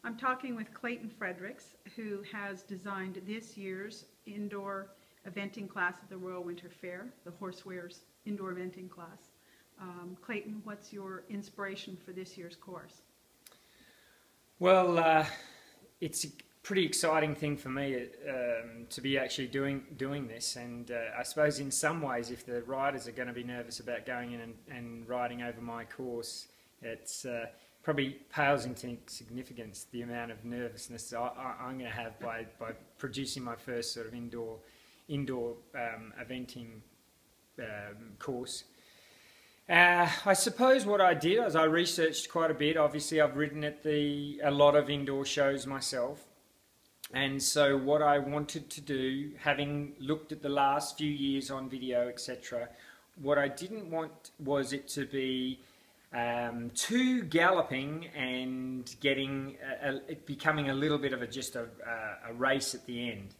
I'm talking with Clayton Fredericks, who has designed this year's indoor eventing class at the Royal Winter Fair, the Horsewares indoor eventing class. Clayton, what's your inspiration for this year's course? Well, it's a pretty exciting thing for me to be actually doing this, and I suppose in some ways, if the riders are going to be nervous about going in and riding over my course, it's probably pales into significance the amount of nervousness I'm going to have by producing my first sort of indoor eventing course. I suppose what I did is I researched quite a bit. Obviously, I've ridden at a lot of indoor shows myself, and so what I wanted to do, having looked at the last few years on video, etc., what I didn't want was it to be too galloping and it becoming a little bit of just a race at the end.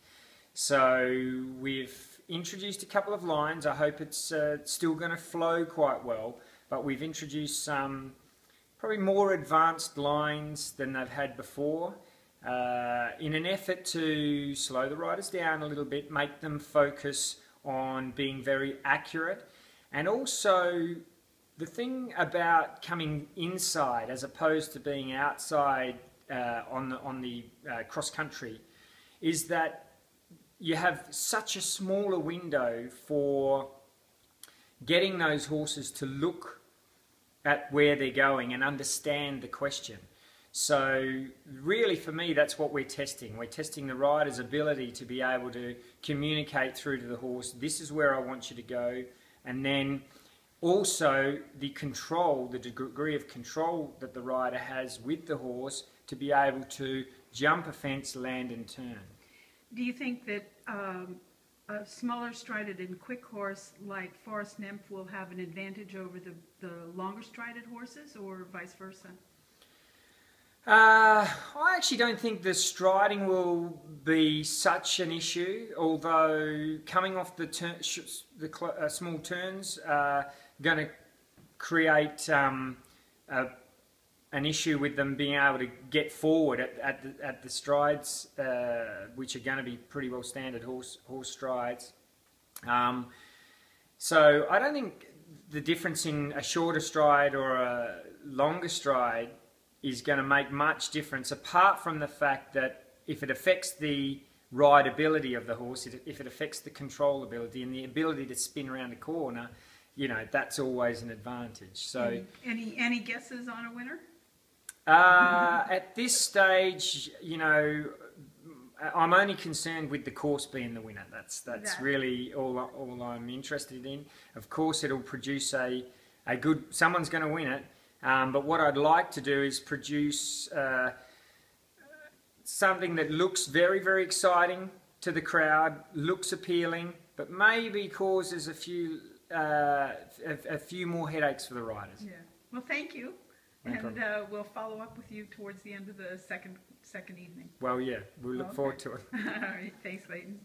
So we've introduced a couple of lines. I hope it's still going to flow quite well, but we've introduced some probably more advanced lines than they've had before in an effort to slow the riders down a little bit, make them focus on being very accurate, and also the thing about coming inside as opposed to being outside on the cross country is that you have such a smaller window for getting those horses to look at where they're going and understand the question. So really for me that's what we're testing. We're testing the rider's ability to be able to communicate through to the horse, this is where I want you to go, and then also the control, the degree of control that the rider has with the horse to be able to jump a fence, land and turn. Do you think that a smaller strided and quick horse like Forest Nymph will have an advantage over the longer strided horses, or vice versa? I actually don't think the striding will be such an issue, although coming off the small turns going to create an issue with them being able to get forward at the strides, which are going to be pretty well standard horse strides. So I don't think the difference in a shorter stride or a longer stride is going to make much difference, apart from the fact that if it affects the rideability of the horse, if it affects the control ability and the ability to spin around a corner, you know, that's always an advantage. So, any guesses on a winner? At this stage, you know, I'm only concerned with the course being the winner. That's really all I'm interested in. Of course, it'll produce a good. Someone's going to win it. But what I'd like to do is produce something that looks very, very exciting to the crowd, looks appealing, but maybe causes a few more headaches for the riders. Yeah. Well, thank you. No problem. We'll follow up with you towards the end of the second evening. Well, yeah, we'll look forward to it. All right. Thanks, Clayton.